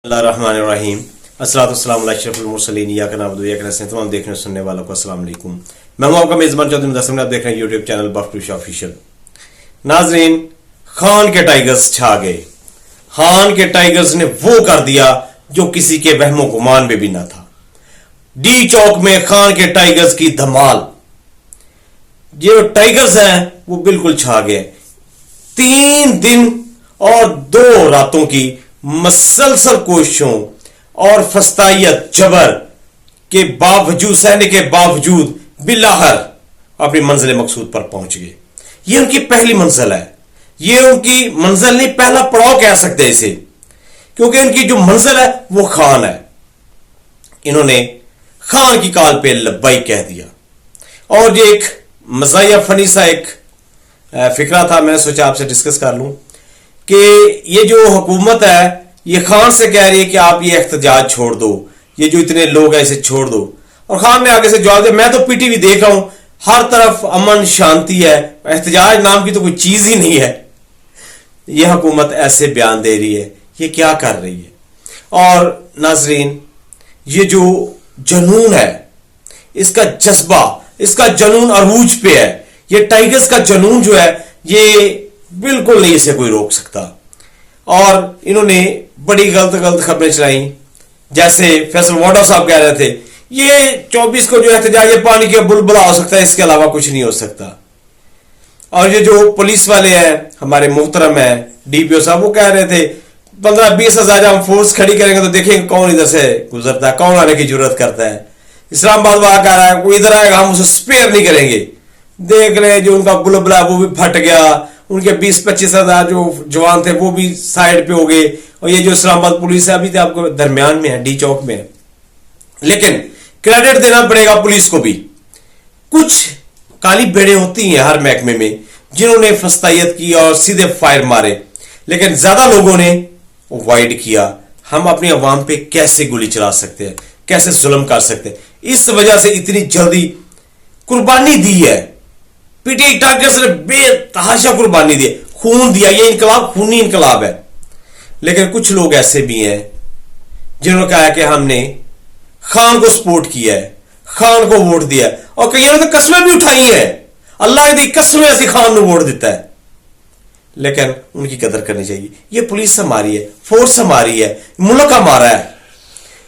बिस्मिल्लाहिर्रहमानिर्रहीम अस्सलातु वस्सलामु अला अशरफिल मुरसलीन इय्याका नअबुदु व इय्याका नस्तईन। तमाम देखने और सुनने वालों को अस्सलाम वालेकुम। मैं हूं आपका मेज़बान चौधरी मुदस्सिर। आप देख रहे हैं यूट्यूब चैनल बख्तूश ऑफिशियल। नाजरीन, खान के टाइगर्स छा गए। खान के टाइगर्स ने वो कर दिया जो किसी के वहमो गुमान में भी ना था। डी चौक में खान के टाइगर्स की धमाल। ये टाइगर्स हैं वो बिल्कुल छा गए। 3 दिन और 2 रातों की मसलसल कोशिशों और फस्तायत जबर के बावजूद सहने के बावजूद बिलाहर अपनी मंजिल मकसूद पर पहुंच गए। ये उनकी पहली मंजिल है। ये उनकी मंजिल नहीं, पहला पड़ाव कह सकते हैं इसे, क्योंकि इनकी जो मंजिल है वो खान है। इन्होंने खान की काल पे लब्बाई कह दिया। और ये एक मज़ाहिया फनी सा एक फिक्रा था, मैंने सोचा आपसे डिस्कस कर लूं कि ये जो हुकूमत है ये खान से कह रही है कि आप ये एहतजाज छोड़ दो, ये जो इतने लोग हैं इसे छोड़ दो। और खान ने आगे से जवाब दिया, मैं तो पीटीवी देख रहा हूं, हर तरफ अमन शांति है, एहतजाज नाम की तो कोई चीज ही नहीं है। ये हुकूमत ऐसे बयान दे रही है, ये क्या कर रही है। और नाजरीन, ये जो जनून है, इसका जज्बा, इसका जनून अरूज पे है। ये टाइगर्स का जनून जो है ये बिल्कुल नहीं इसे कोई रोक सकता। और इन्होंने बड़ी गलत खबरें चलाई। जैसे फैसल वाडा साहब कह रहे थे ये 24 को जो एहतजाज ये पानी के बुलबुला हो सकता है, इसके अलावा कुछ नहीं हो सकता। और ये जो पुलिस वाले हैं हमारे मोहतरम है डीपीओ साहब, वो कह रहे थे 15-20 हजार हम फोर्स खड़ी करेंगे तो देखेंगे कौन इधर से गुजरता है, कौन आने की जरूरत करता है। इस्लामाबाद वाला कह रहा है कोई इधर आएगा हम उसे स्पेयर नहीं करेंगे। देख रहे जो उनका बुलबुला वो भी फट गया, उनके 20-25 हजार जो जवान थे वो भी साइड पे हो गए। और ये जो इस्लामाबाद पुलिस है अभी तो आपको दरमियान में है, डी चौक में है। लेकिन क्रेडिट देना पड़ेगा पुलिस को भी। कुछ काली बेड़े होती हैं हर महकमे में जिन्होंने फस्तायत की और सीधे फायर मारे, लेकिन ज्यादा लोगों ने अवॉइड किया। हम अपनी अवाम पे कैसे गोली चला सकते हैं, कैसे जुल्म कर सकते हैं, इस वजह से इतनी जल्दी कुर्बानी दी है। पीटीआई टाइगर्स ने बेतहाशा कुर्बानी दी, खून दिया। ये इनकलाब खूनी इनकलाब है। लेकिन कुछ लोग ऐसे भी हैं जिन्होंने कहा कि हमने खान को सपोर्ट किया है, खान को वोट दिया है, और कईयों ने तो कस्में भी उठाई हैं, अल्लाह की कसमें ऐसी खान ने वोट देता है। लेकिन उनकी कदर करनी चाहिए। ये पुलिस हमारी है, फोर्स हमारी है, मुल्क हमारा है।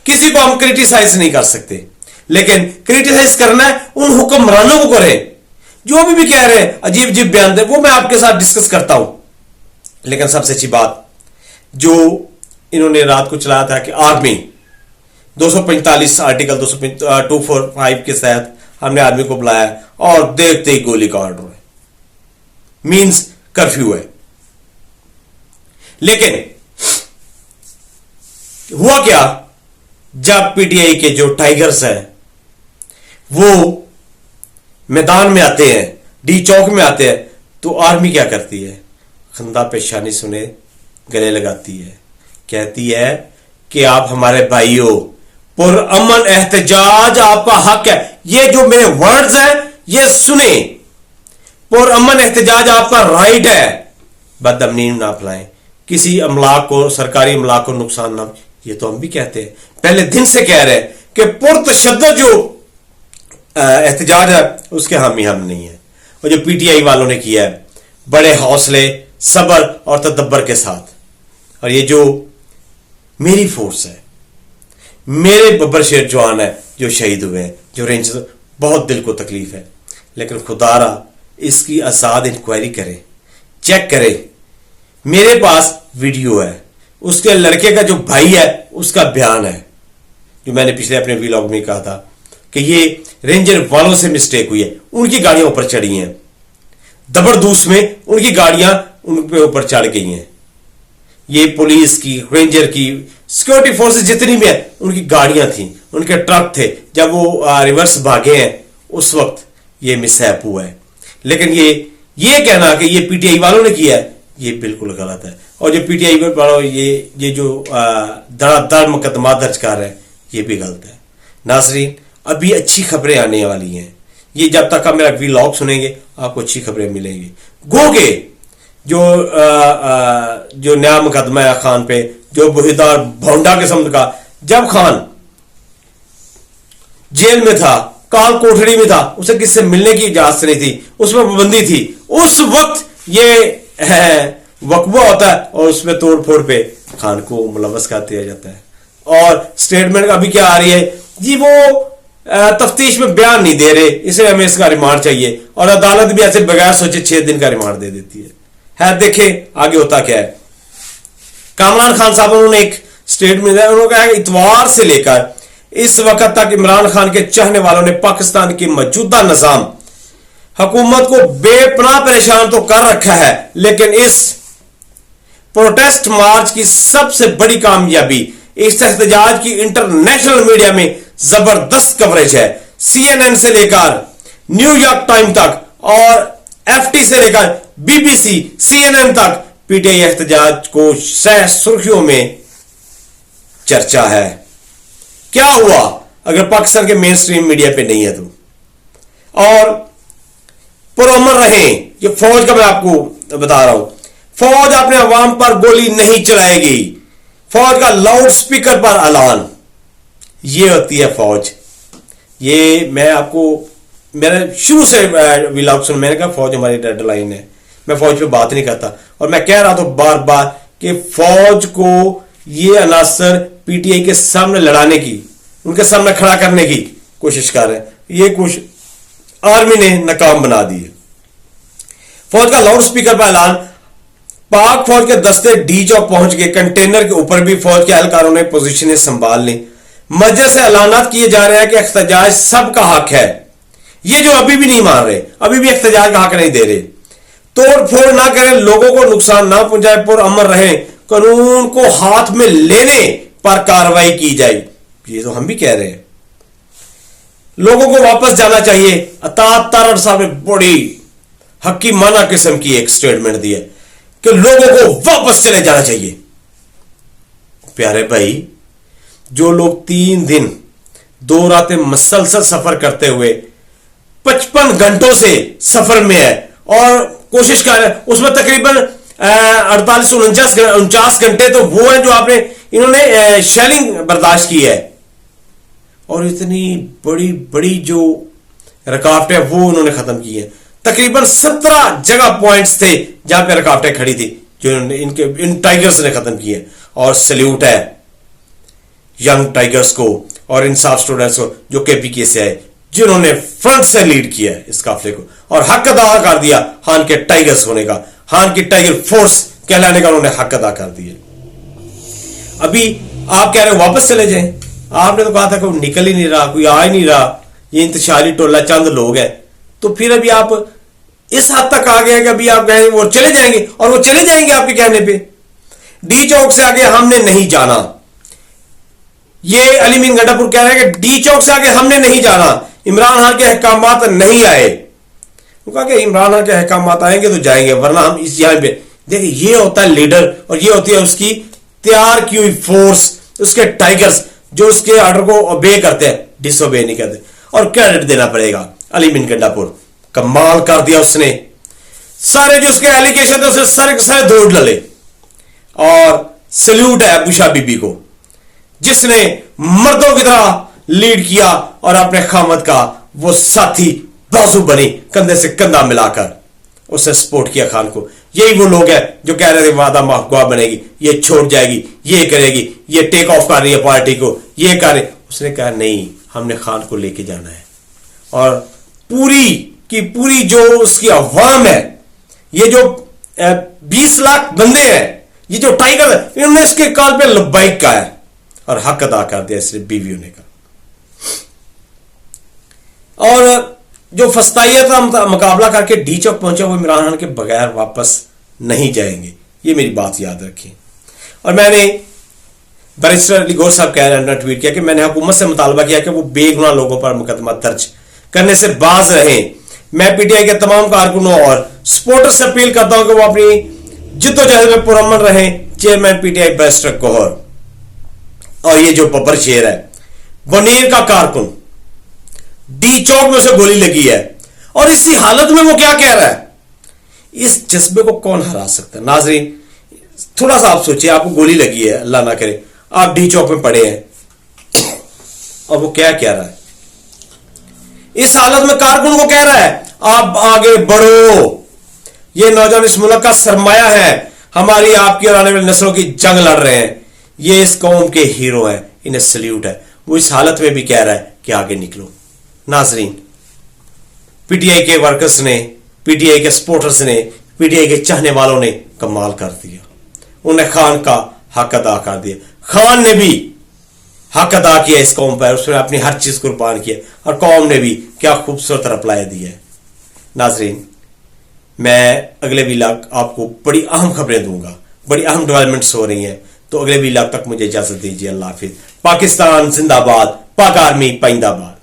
किसी को हम क्रिटिसाइज नहीं कर सकते, लेकिन क्रिटिसाइज करना है उन हुक्मरानों को करें जो भी कह रहे हैं अजीब अजीब बयान दे, वो मैं आपके साथ डिस्कस करता हूं। लेकिन सबसे अच्छी बात जो इन्होंने रात को चलाया था कि आर्मी 245 आर्टिकल 245 के तहत हमने आर्मी को बुलाया और देखते ही गोली का ऑर्डर है, मींस कर्फ्यू है। लेकिन हुआ क्या, जब पीटीआई के जो टाइगर्स हैं वो मैदान में आते हैं, डी चौक में आते हैं, तो आर्मी क्या करती है, खंदा पेशानी सुने गले लगाती है, कहती है कि आप हमारे भाई हो, पुरअमन एहतजाज आपका हक है। ये जो मेरे वर्ड्स हैं ये सुने, पुरअमन एहतजाज आपका राइट है। बदअमनी ना फैलाएं, किसी अमलाक को, सरकारी अमलाक को नुकसान ना, ये तो हम भी कहते हैं, पहले दिन से कह रहे हैं कि पुरतशद्दुद जो एहतजाज है उसके हामी हम नहीं है। और जो पीटीआई वालों ने किया है बड़े हौसले, सब्र और तदब्बर के साथ। और ये जो मेरी फोर्स है, मेरे बब्बर शेर जवान है जो शहीद हुए हैं, जो रेंजर, बहुत दिल को तकलीफ है। लेकिन खुदारा इसकी आजाद इंक्वायरी करें, चेक करें। मेरे पास वीडियो है, उसके लड़के का जो भाई है उसका बयान है, जो मैंने पिछले अपने व्लॉग में कहा था कि ये रेंजर वालों से मिस्टेक हुई है, उनकी गाड़ियां ऊपर चढ़ी हैं, दबरदूस में उनकी गाड़ियां उन पे ऊपर चढ़ गई हैं। ये पुलिस की, रेंजर की, सिक्योरिटी फोर्सेस जितनी भी है उनकी गाड़ियां थी, उनके ट्रक थे। जब वो रिवर्स भागे हैं उस वक्त ये मिसहैप हुआ है। लेकिन ये कहना कि ये पीटीआई वालों ने किया है ये बिल्कुल गलत है। और जो पीटीआई वालों ये जो धड़ाधड़ मुकदमा दर्ज कर रहे हैं ये भी गलत है। नाजरीन, अभी अच्छी खबरें आने वाली हैं। ये जब तक आप मेरा व्लॉग सुनेंगे आपको अच्छी खबरें मिलेंगी। गो के जो नया मुकदमा है खान पे, जो बुहिदार भौंडा किस्म का। जब खान जेल में था, काल कोठरी में था, उसे किससे मिलने की इजाजत नहीं थी, उसमें पाबंदी थी, उस वक्त ये वकबा होता है और उसमें तोड़ फोड़ पे खान को मुलव्वस कर दिया जाता है। और स्टेटमेंट अभी क्या आ रही है जी, वो तफ्तीश में बयान नहीं दे रहे, इसे हमें इसका रिमांड चाहिए, और अदालत भी ऐसे बगैर सोचे 6 दिन का रिमांड दे देती है। देखें आगे होता क्या है। कामरान खान साहब उन्होंने एक स्टेटमेंट दिया, उन्होंने कहा इतवार से लेकर इस वक्त तक इमरान खान के चाहने वालों ने पाकिस्तान की मौजूदा निजाम हुकूमत को बेपनाह परेशान तो कर रखा है, लेकिन इस प्रोटेस्ट मार्च की सबसे बड़ी कामयाबी इस एहतजाज की इंटरनेशनल मीडिया में जबरदस्त कवरेज है। CNN से लेकर न्यूयॉर्क टाइम तक और FT से लेकर BBC, CNN तक PTI एहतजाज को सह सुर्खियों में चर्चा है। क्या हुआ अगर पाकिस्तान के मेन स्ट्रीम मीडिया पे नहीं है तो? और पुरअमन रहे, ये फौज का मैं आपको बता रहा हूं, फौज अपने अवाम पर गोली नहीं चलाएगी, फौज का लाउड स्पीकर पर ऐलान, ये होती है फौज। ये मैं आपको मैंने शुरू से व्लॉग सुन, मैंने कहा फौज हमारी डेड लाइन है, मैं फौज पे बात नहीं करता, और मैं कह रहा था बार बार कि फौज को ये अनासर PTI के सामने लड़ाने की, उनके सामने खड़ा करने की कोशिश कर रहे हैं, ये कुछ आर्मी ने नाकाम बना दी है। फौज का लाउड स्पीकर पर ऐलान, पाक फौज के दस्ते डी चौक पहुंच गए, कंटेनर के ऊपर भी फौज के एहलकारों ने पोजीशनें संभाल ली। मस्जिद से ऐलानात किए जा रहे हैं कि एहतजाज सबका हक है। ये जो अभी भी नहीं मान रहे, अभी भी एहतजाज का हक नहीं दे रहे, तोड़ फोड़ ना करें, लोगों को नुकसान ना पहुंचाए, पुरअमन रहें, कानून को हाथ में लेने पर कार्रवाई की जाए, ये तो हम भी कह रहे हैं। लोगों को वापस जाना चाहिए। अतात तारड़ साहब ने बड़ी हकीमाना किस्म की एक स्टेटमेंट दी है कि लोगों को वापस चले जाना चाहिए। प्यारे भाई, जो लोग 3 दिन 2 रातें मुसलसल सफर करते हुए 55 घंटों से सफर में है और कोशिश कर रहे हैं, उसमें तकरीबन 48-49 घंटे तो वो है जो आपने इन्होंने शेलिंग बर्दाश्त की है, और इतनी बड़ी बड़ी जो रुकावटें वो उन्होंने खत्म की है। तकरीबन 17 जगह पॉइंट्स थे जहां पे रुकावटें खड़ी थी, जो इन टाइगर्स ने खत्म की है। और सल्यूट है यंग टाइगर्स को और इंसाफ स्टूडेंट्स को जो KPK से आए, जिन्होंने फ्रंट से लीड किया है इस काफले को और हक अदा कर दिया खान के टाइगर्स होने का, खान की टाइगर फोर्स कहलाने का उन्होंने हक अदा कर दिया। अभी आप कह रहे हो वापस चले जाएं, आपने तो कहा था कोई निकल ही नहीं रहा, कोई आ ही नहीं रहा, ये इंतशारी टोला चंद लोग हैं, तो फिर अभी आप इस हद तक आ गए कि अभी आप कहेंगे वो चले जाएंगे, और वो चले जाएंगे आपके कहने पे। डी चौक से आगे हमने नहीं जाना, ये अलीमीन गंडापुर कह रहे हैं कि डी चौक से आगे हमने नहीं जाना, इमरान खान के अहकामात नहीं आए। वो कहा कि इमरान खान के अहकामात आएंगे तो जाएंगे, वरना हम इस यहाँ पे। देखिए, ये होता है लीडर और ये होती है उसकी तैयार की हुई फोर्स, उसके टाइगर्स जो उसके ऑर्डर को ओबे करते हैं, डिसओबे नहीं करते। और क्रेडिट देना पड़ेगा अलीमीन गंडापुर, कमाल कर दिया उसने। सारे जो उसके एलिगेशन थे उसे सारे के सारे दौड़ डले। और सल्यूट है अबूशा बीबी को, जिसने मर्दों की तरह लीड किया और अपने खामद का वो साथी बाजू बनी, कंधे से कंधा मिलाकर उसने सपोर्ट किया खान को। यही वो लोग हैं जो कह रहे थे वादा माफगुआ बनेगी, ये छोड़ जाएगी, ये करेगी, ये टेक ऑफ कर रही है पार्टी को, ये करे। उसने कहा नहीं, हमने खान को लेके जाना है। और पूरी की पूरी जो उसकी अवाम है, ये जो 20 लाख बंदे हैं, ये जो टाइगर है, इन्होंने इसके काल पे लब्बाइक का है और हक अदा कर दिया सिर्फ बीवी होने का। और जो फस्ताइया था मुकाबला करके डी चौक पहुंचा, वो इमरान खान के बगैर वापस नहीं जाएंगे, ये मेरी बात याद रखें। और मैंने बैरिस्टर अली गौर साहब कह रहे हैं, ट्वीट किया कि मैंने हुकूमत से मुतालबा किया कि वो बेगुनाह लोगों पर मुकदमा दर्ज करने से बाज रहें। मैं PTI के तमाम कारकुनों और सपोर्टर से अपील करता हूं कि वो अपनी जिद्दोजहद में पुरअमन रहें। Chairman PTI barrister Gohar. और ये जो बब्बर शेर है, बनीर का कारकुन, डी चौक में उसे गोली लगी है, और इसी हालत में वो क्या कह रहा है? इस जज्बे को कौन हरा सकता है? नाजरीन, थोड़ा सा आप सोचिए, आपको गोली लगी है, अल्लाह ना करे, आप डी चौक में पड़े हैं और वो क्या कह रहा है, इस हालत में कारकुन को कह रहा है आप आगे बढ़ो, ये नौजवान इस मुल्क का सरमाया है, हमारी आपकी और आने वाली नस्लों की जंग लड़ रहे हैं, ये इस कौम के हीरो हैं, इन्हें सल्यूट है। वो इस हालत में भी कह रहा है कि आगे निकलो। नाजरीन, पीटीआई के वर्कर्स ने, पीटीआई के सपोर्टर्स ने, पीटीआई के चाहने वालों ने कमाल कर दिया, उन्हें खान का हक अदा कर दिया। खान ने भी हक अदा किया इस कौम पर, उसने अपनी हर चीज कुर्बान किया और कौम ने भी क्या खूबसूरत रिप्लाई दिया है। नाजरीन, मैं अगले व्लॉग आपको बड़ी अहम खबरें दूंगा, बड़ी अहम डेवलपमेंट्स हो रही हैं, तो अगले व्लॉग तक मुझे इजाजत दीजिए। अल्लाह हाफिज। पाकिस्तान जिंदाबाद, पाक आर्मी पाइंदाबाद।